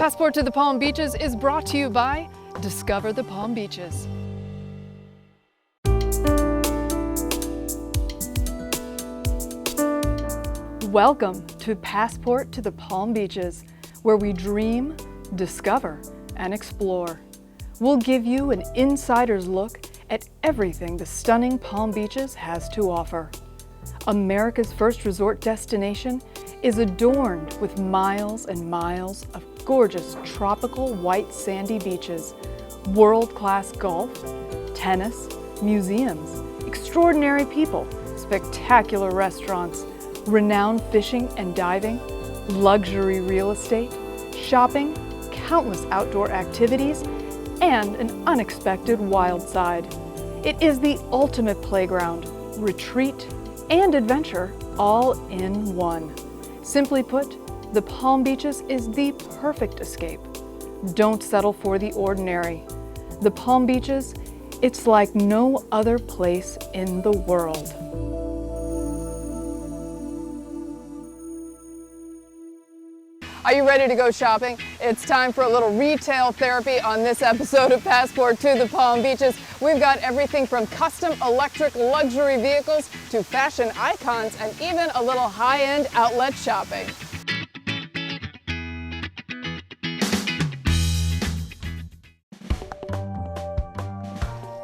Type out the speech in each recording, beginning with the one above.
Passport to the Palm Beaches is brought to you by Discover the Palm Beaches. Welcome to Passport to the Palm Beaches, where we dream, discover, and explore. We'll give you an insider's look at everything the stunning Palm Beaches has to offer. America's first resort destination is adorned with miles and miles of gorgeous tropical white sandy beaches, world-class golf, tennis, museums, extraordinary people, spectacular restaurants, renowned fishing and diving, luxury real estate, shopping, countless outdoor activities, and an unexpected wild side. It is the ultimate playground, retreat, and adventure all in one. Simply put, the Palm Beaches is the perfect escape. Don't settle for the ordinary. The Palm Beaches, it's like no other place in the world. Are you ready to go shopping? It's time for a little retail therapy on this episode of Passport to the Palm Beaches. We've got everything from custom electric luxury vehicles to fashion icons and even a little high-end outlet shopping.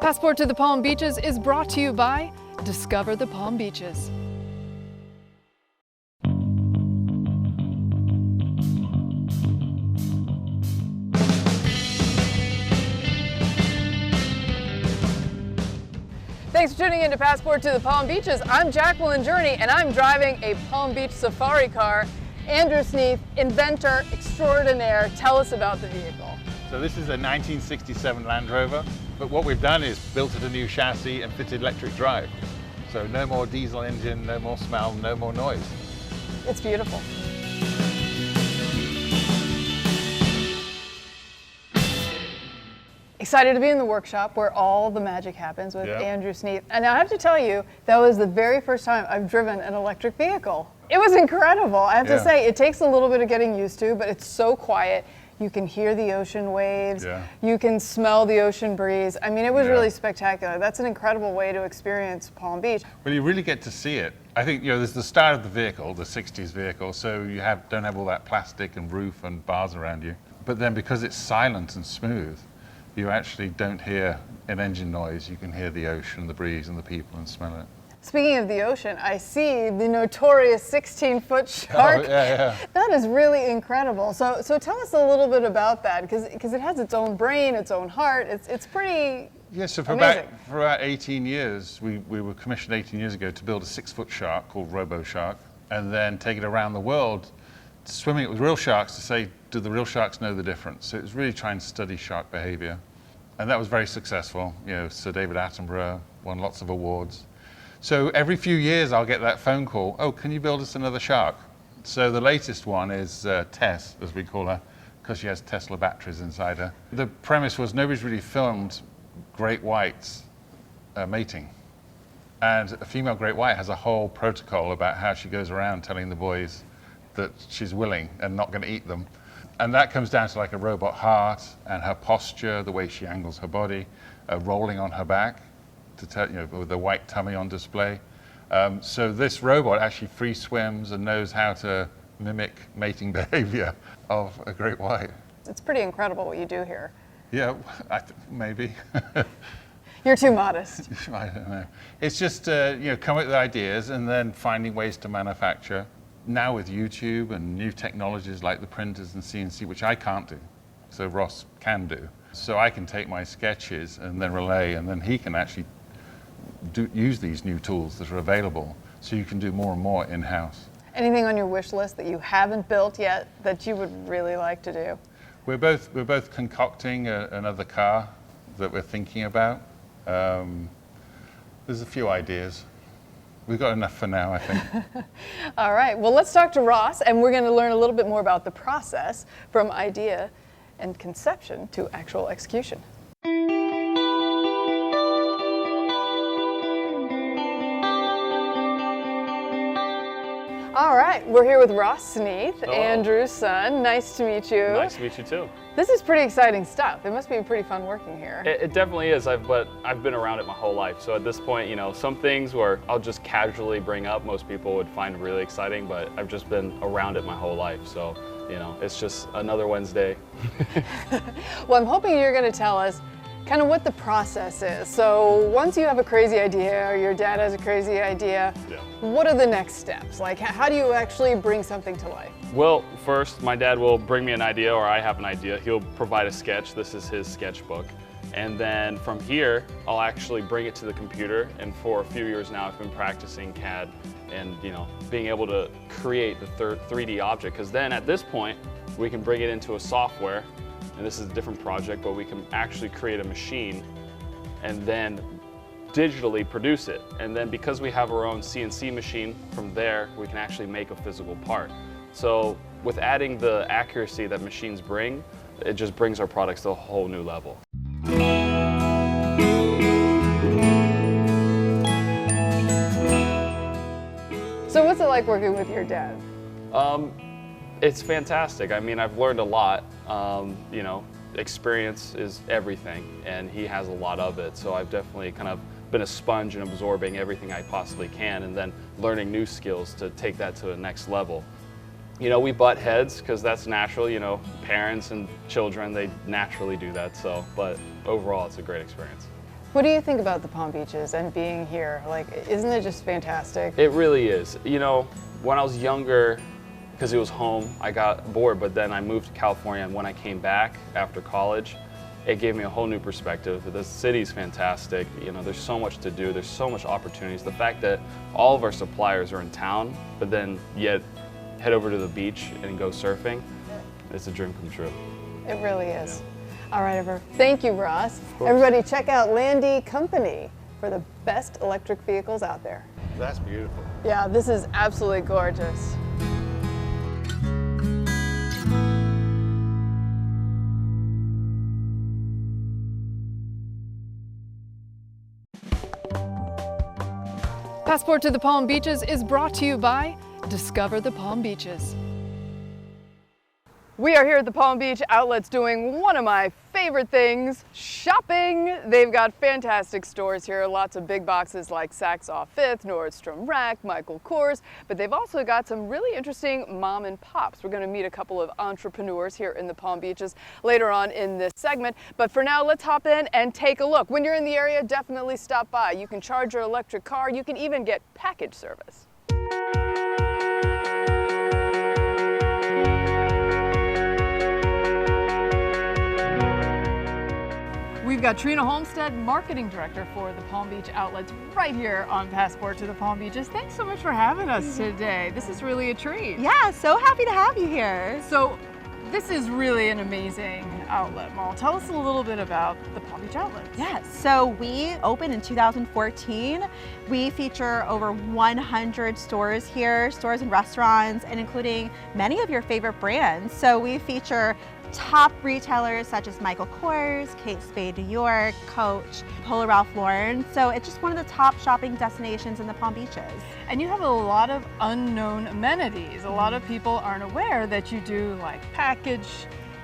Passport to the Palm Beaches is brought to you by Discover the Palm Beaches. Thanks for tuning in to Passport to the Palm Beaches. I'm Jacqueline Journey, and I'm driving a Palm Beach safari car. Andrew Sneath, inventor extraordinaire, tell us about the vehicle. So this is a 1967 Land Rover, but what we've done is built it a new chassis and fitted electric drive. So no more diesel engine, no more smell, no more noise. It's beautiful. Excited to be in the workshop where all the magic happens with Andrew Sneath. And I have to tell you, that was the very first time I've driven an electric vehicle. It was incredible. I have to say, it takes a little bit of getting used to, but it's so quiet. You can hear the ocean waves. You can smell the ocean breeze. I mean, it was really spectacular. That's an incredible way to experience Palm Beach. Well, you really get to see it. I think, there's the style of the vehicle, the 60s vehicle, so you don't have all that plastic and roof and bars around you. But then because it's silent and smooth, you actually don't hear an engine noise. You can hear the ocean, the breeze, and the people, and smell it. Speaking of the ocean, I see the notorious 16-foot shark. Oh, yeah. That is really incredible. So tell us a little bit about that, because it has its own brain, its own heart. It's pretty so for amazing. for about 18 years, we were commissioned 18 years ago to build a 6-foot shark called Robo Shark, and then take it around the world, swimming it with real sharks to say, do the real sharks know the difference? So it was really trying to study shark behavior. And that was very successful. Sir David Attenborough won lots of awards. So every few years I'll get that phone call, oh, can you build us another shark? So the latest one is Tess, as we call her, because she has Tesla batteries inside her. The premise was nobody's really filmed great whites mating. And a female great white has a whole protocol about how she goes around telling the boys that she's willing and not going to eat them. And that comes down to like a robot heart and her posture, the way she angles her body, rolling on her back, to tell, with the white tummy on display. So this robot actually free swims and knows how to mimic mating behavior of a great white. It's pretty incredible what you do here. Yeah, maybe. You're too modest. I don't know. It's just, come up with ideas and then finding ways to manufacture. Now with YouTube and new technologies like the printers and CNC, which I can't do, so Ross can do. So I can take my sketches and then relay, and then he can actually use these new tools that are available, so you can do more and more in-house. Anything on your wish list that you haven't built yet that you would really like to do? We're both concocting another car that we're thinking about. There's a few ideas. We've got enough for now, I think. All right, well, let's talk to Ross, and we're going to learn a little bit more about the process from idea and conception to actual execution. All right, we're here with Ross Sneath, Hello. Andrew's son. Nice to meet you. Nice to meet you too. This is pretty exciting stuff. It must be pretty fun working here. It definitely is, but I've been around it my whole life. So at this point, you know, some things where I'll just casually bring up, most people would find really exciting, but I've just been around it my whole life. So, you know, it's just another Wednesday. Well, I'm hoping you're going to tell us kind of what the process is. So once you have a crazy idea or your dad has a crazy idea, what are the next steps? Like, how do you actually bring something to life? Well, first, my dad will bring me an idea, or I have an idea. He'll provide a sketch. This is his sketchbook. And then from here, I'll actually bring it to the computer. And for a few years now, I've been practicing CAD and, you know, being able to create the 3D object. Because then at this point, we can bring it into a software. And this is a different project, but we can actually create a machine and then digitally produce it. And then because we have our own CNC machine, from there, we can actually make a physical part. So with adding the accuracy that machines bring, it just brings our products to a whole new level. So what's it like working with your dad? It's fantastic. I mean, I've learned a lot. You know, experience is everything, and he has a lot of it. So I've definitely kind of been a sponge in absorbing everything I possibly can, and then learning new skills to take that to the next level. You know, we butt heads because that's natural. You know, parents and children, they naturally do that. So, but overall, it's a great experience. What do you think about the Palm Beaches and being here? Like, isn't it just fantastic? It really is. You know, when I was younger, because it was home, I got bored, but then I moved to California, and when I came back after college, it gave me a whole new perspective. The city's fantastic. You know, there's so much to do. There's so much opportunities. The fact that all of our suppliers are in town, but then yet head over to the beach and go surfing, it's a dream come true. It really is. Yeah. All right, Ever. Thank you, Ross. Everybody check out Landy Company for the best electric vehicles out there. That's beautiful. Yeah, this is absolutely gorgeous. Passport to the Palm Beaches is brought to you by Discover the Palm Beaches. We are here at the Palm Beach Outlets doing one of my favorite things, shopping. They've got fantastic stores here, lots of big boxes like Saks Off Fifth, Nordstrom Rack, Michael Kors, but they've also got some really interesting mom and pops. We're going to meet a couple of entrepreneurs here in the Palm Beaches later on in this segment, but for now, let's hop in and take a look. When you're in the area, definitely stop by. You can charge your electric car. You can even get package service. We've got Trina Holmstead, Marketing Director for the Palm Beach Outlets, right here on Passport to the Palm Beaches. Thanks so much for having us today. This is really a treat. Yeah, so happy to have you here. So this is really an amazing outlet mall. Tell us a little bit about the Palm Beach Outlets. Yes, so we opened in 2014. We feature over 100 stores here, stores and restaurants, and including many of your favorite brands. So we feature top retailers such as Michael Kors, Kate Spade New York, Coach, Polo Ralph Lauren. So it's just one of the top shopping destinations in the Palm Beaches. And you have a lot of unknown amenities. A lot of people aren't aware that you do like package,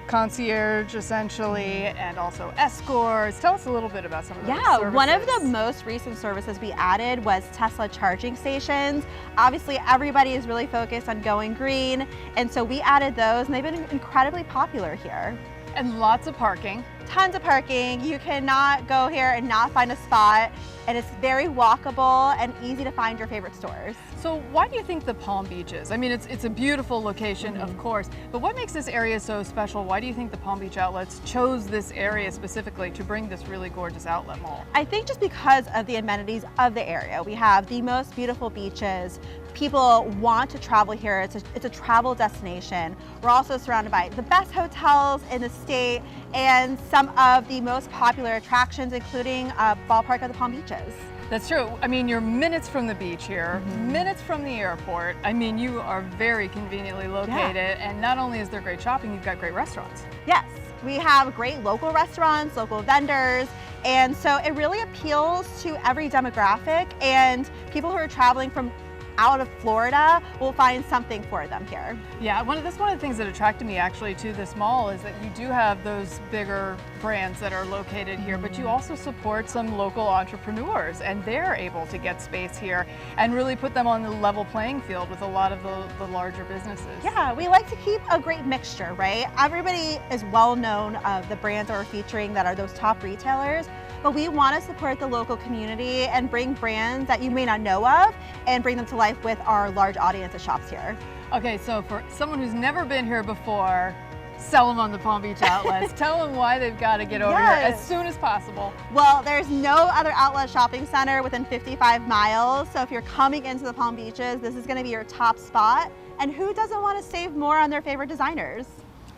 concierge essentially, and also escorts. Tell us a little bit about some of those services. One of the most recent services we added was Tesla charging stations. Obviously, everybody is really focused on going green, and so we added those, and they've been incredibly popular here. And lots of parking. Tons of parking. You cannot go here and not find a spot, and it's very walkable and easy to find your favorite stores. So why do you think the Palm Beaches? I mean, it's a beautiful location, of course, but what makes this area so special? Why do you think the Palm Beach Outlets chose this area specifically to bring this really gorgeous outlet mall? I think just because of the amenities of the area. We have the most beautiful beaches. People want to travel here. It's a travel destination. We're also surrounded by the best hotels in the state and some of the most popular attractions, including Ballpark of the Palm Beaches. That's true. I mean, you're minutes from the beach here, minutes from the airport. I mean, you are very conveniently located, and not only is there great shopping, you've got great restaurants. Yes, we have great local restaurants, local vendors, and so it really appeals to every demographic and people who are traveling from out of Florida will find something for them here. Yeah, one of the things that attracted me actually to this mall is that you do have those bigger brands that are located here, but you also support some local entrepreneurs, and they're able to get space here and really put them on the level playing field with a lot of the larger businesses. Yeah, we like to keep a great mixture, right? Everybody is well known of the brands that we're featuring that are those top retailers, but we want to support the local community and bring brands that you may not know of and bring them to life with our large audience that shops here. Okay, so for someone who's never been here before, sell them on the Palm Beach outlets. Tell them why they've got to get over here as soon as possible. Well, there's no other outlet shopping center within 55 miles. So if you're coming into the Palm Beaches, this is going to be your top spot. And who doesn't want to save more on their favorite designers?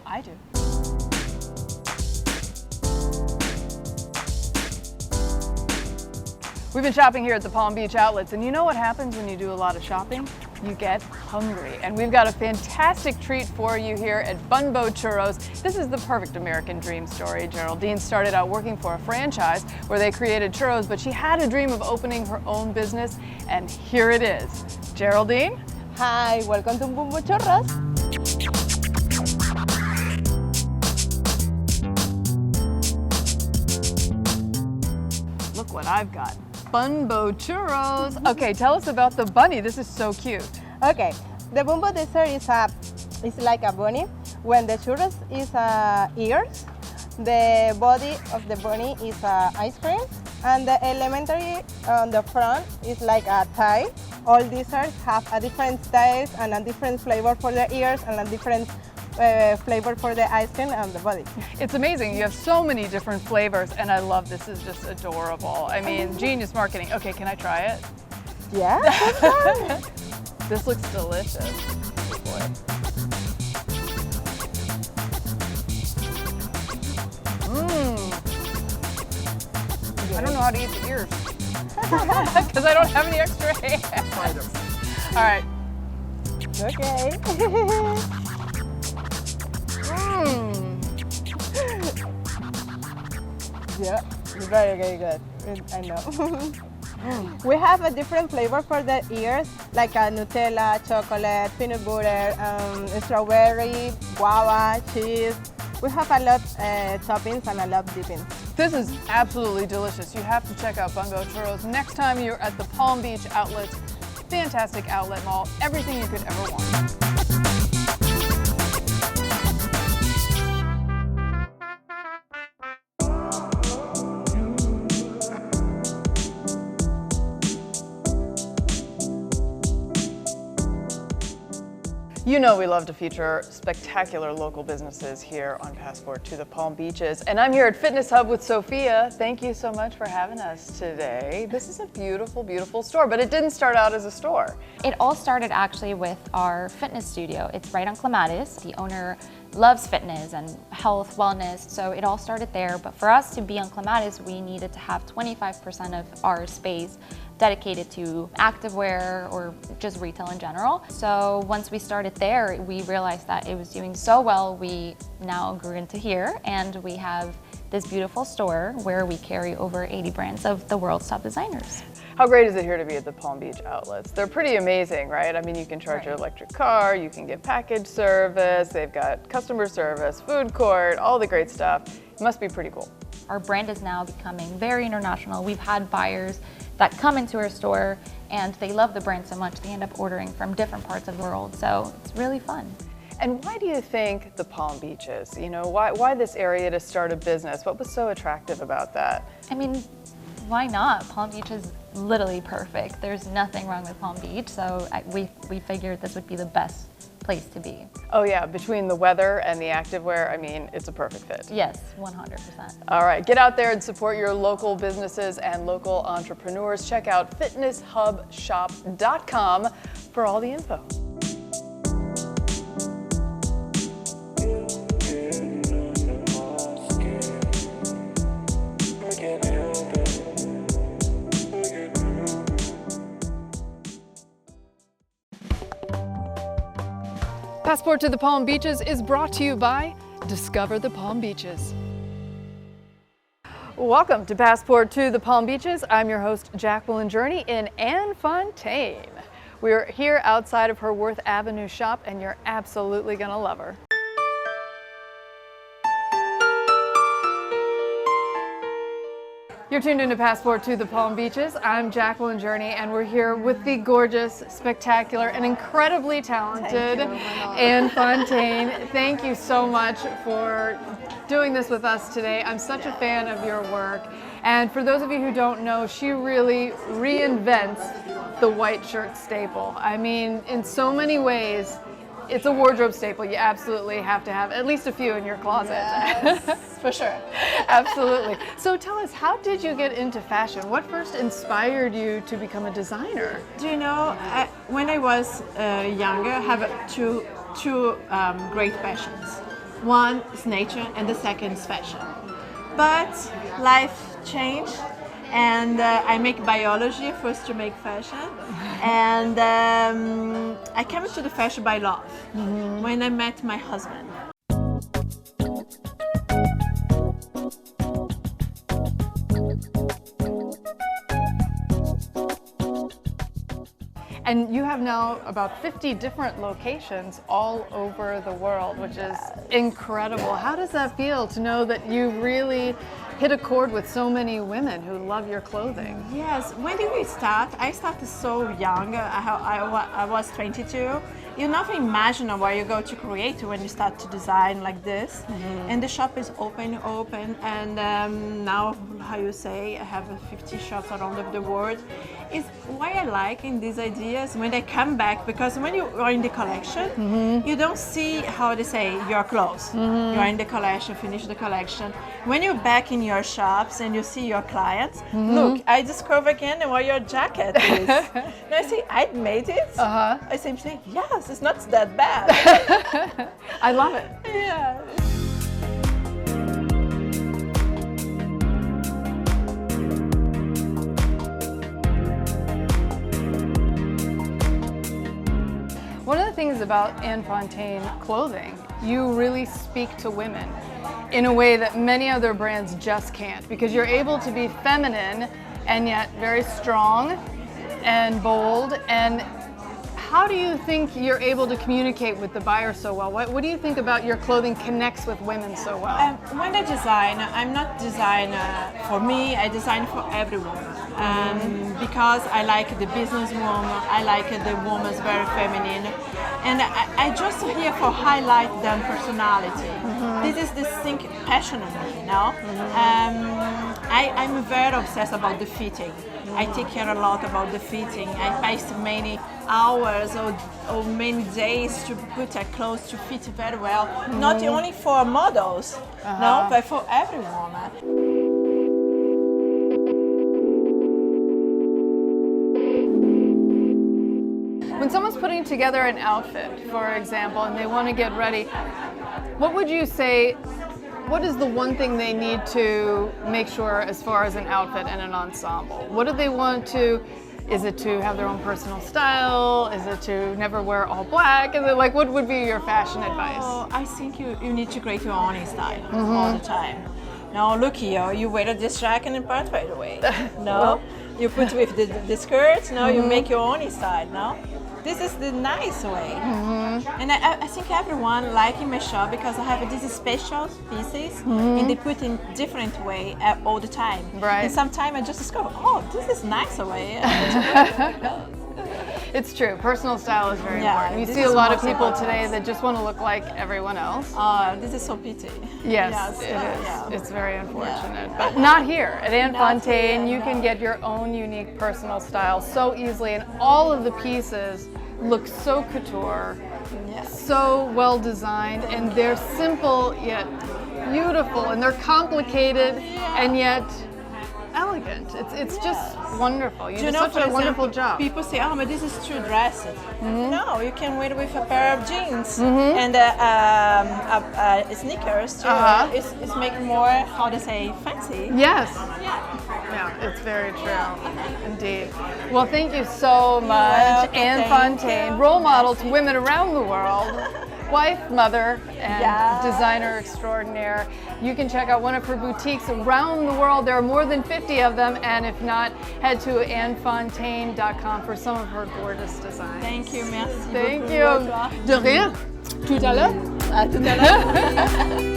I do. We've been shopping here at the Palm Beach outlets, and you know what happens when you do a lot of shopping? You get hungry. And we've got a fantastic treat for you here at Bunbo Churros. This is the perfect American dream story. Geraldine started out working for a franchise where they created churros, but she had a dream of opening her own business, and here it is. Geraldine? Hi, welcome to Bunbo Churros. Look what I've got. Bunbo Churros. Okay, tell us about the bunny. This is so cute. Okay, the Bunbo dessert is like a bunny. When the churros is ears, the body of the bunny is ice cream, and the elementary on the front is like a tie. All desserts have a different styles and a different flavor for the ears and a different flavor for the ice cream and the body. It's amazing. You have so many different flavors, and I love this. Is just adorable. I mean, genius marketing. Okay, can I try it? Yeah. This looks delicious. Oh boy. I don't know how to eat the ears because I don't have any extra hands. All right. Okay. Yeah, very good. I know. We have a different flavor for the ears, like Nutella, chocolate, peanut butter, strawberry, guava, cheese. We have a lot toppings and a lot dippings. This is absolutely delicious. You have to check out Bunbo Churros next time you're at the Palm Beach outlets. Fantastic outlet mall, everything you could ever want. You know we love to feature spectacular local businesses here on Passport to the Palm Beaches. And I'm here at Fitness Hub with Sophia. Thank you so much for having us today. This is a beautiful, beautiful store, but it didn't start out as a store. It all started actually with our fitness studio. It's right on Clematis. The owner loves fitness and health, wellness, so it all started there. But for us to be on Clematis, we needed to have 25% of our space dedicated to activewear or just retail in general. So once we started there, we realized that it was doing so well, we now grew into here, and we have this beautiful store where we carry over 80 brands of the world's top designers. How great is it here to be at the Palm Beach outlets? They're pretty amazing, right? I mean, you can charge your electric car, you can get package service, they've got customer service, food court, all the great stuff. It must be pretty cool. Our brand is now becoming very international. We've had buyers that come into our store and they love the brand so much they end up ordering from different parts of the world. So it's really fun. And why do you think the Palm Beaches? You know, why this area to start a business? What was so attractive about that? I mean, why not? Palm Beach is literally perfect. There's nothing wrong with Palm Beach, so we figured this would be the best place to be. Oh yeah, between the weather and the activewear, I mean, it's a perfect fit. Yes, 100%. All right, get out there and support your local businesses and local entrepreneurs. Check out fitnesshubshop.com for all the info. Passport to the Palm Beaches is brought to you by Discover the Palm Beaches. Welcome to Passport to the Palm Beaches. I'm your host, Jacqueline Journey in Anne Fontaine. We're here outside of her Worth Avenue shop, and you're absolutely gonna love her. You're tuned into Passport to the Palm Beaches. I'm Jacqueline Journey, and we're here with the gorgeous, spectacular, and incredibly talented Anne Fontaine. Thank you so much for doing this with us today. I'm such a fan of your work. And for those of you who don't know, she really reinvents the white shirt staple. I mean, in so many ways, it's a wardrobe staple. You absolutely have to have at least a few in your closet. Yes, for sure. Absolutely. So tell us, how did you get into fashion? What first inspired you to become a designer? Do you know, when I was younger, I have two great passions. One is nature and the second is fashion. But life changed, and I make biology first to make fashion, and I came into the fashion by love when I met my husband. And you have now about 50 different locations all over the world, which is incredible. How does that feel to know that you really hit a chord with so many women who love your clothing? Yes, when did we start? I started so young. I was 22. You never imagine where you go to create when you start to design like this. And the shop is open, and now, how you say, I have 50 shops around the world. Is why I like in these ideas when they come back, because when you are in the collection, you don't see, how they say, your clothes. You are in the collection, finish the collection. When you're back in your shops and you see your clients, look, I discover again what your jacket is. And I say, I made it. I say, yes, it's not that bad. I love it. Yeah. One of the things about Anne Fontaine clothing, you really speak to women in a way that many other brands just can't, because you're able to be feminine and yet very strong and bold. And how do you think you're able to communicate with the buyer so well? What do you think about your clothing connects with women so well? When I design, I'm not design for me, I design for every woman. Because I like the businesswoman, I like the woman's very feminine, and I just here for highlight them personality. This is this thing passionately, you know. I'm very obsessed about the fitting. I take care a lot about the fitting. I waste many hours or many days to put a clothes to fit very well, not only for models, no, but for every woman. When someone's putting together an outfit, for example, and they want to get ready, what would you say, what is the one thing they need to make sure as far as an outfit and an ensemble? What do they want to, is it to have their own personal style? Is it to never wear all black? Is it like, what would be your fashion advice? Oh, I think you need to create your own style all the time. No, look here, you wear this jacket and part right away. No, you put with the skirt, no, you make your own style, no? This is the nice way. And I think everyone like in my shop because I have these special pieces and they put in different way all the time. Right. And sometimes I just discover, oh, this is nice way. It's true. Personal style is very Yeah, important. You this see a is lot of most people important. today that just want to look like everyone else. This is so pity. Yes, it is. Yeah. It's very unfortunate. But not here. At Anne Not Fontaine, here, you can get your own unique personal style so easily, and all of the pieces look so couture, so well designed, and they're simple yet beautiful, and they're complicated and yet elegant. It's just wonderful. You do such a wonderful job. People say, oh, but this is too dressy. No, you can wear it with a pair of jeans and sneakers too. It's making more, how to say, fancy. Yes. Yeah, it's very true. Indeed. Well, thank you so much, welcome. Anne Thank Fontaine, you. role model to women around the world. wife, mother, and Yes. designer extraordinaire. You can check out one of her boutiques around the world. There are more than 50 of them, and if not, head to annefontaine.com for some of her gorgeous designs. Thank you, merci. Thank beaucoup. you. Bonsoir. De rien. Tout à l'heure. À tout à l'heure.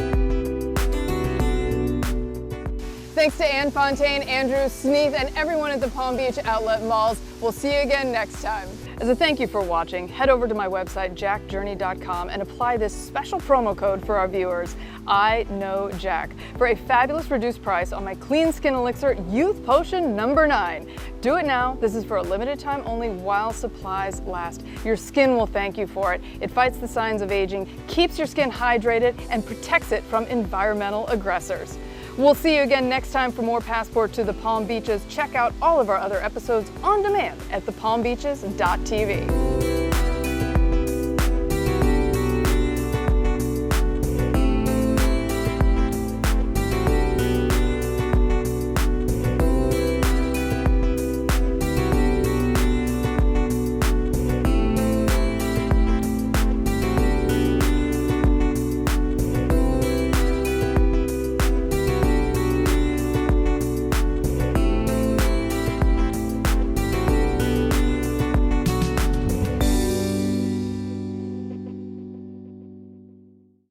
Thanks to Anne Fontaine, Andrew Sneath, and everyone at the Palm Beach Outlet Malls. We'll see you again next time. As a thank you for watching, head over to my website, jackjourney.com, and apply this special promo code for our viewers, I Know Jack, for a fabulous reduced price on my Clean Skin Elixir Youth Potion number 9. Do it now. This is for a limited time only while supplies last. Your skin will thank you for it. It fights the signs of aging, keeps your skin hydrated, and protects it from environmental aggressors. We'll see you again next time for more Passport to the Palm Beaches. Check out all of our other episodes on demand at thepalmbeaches.tv.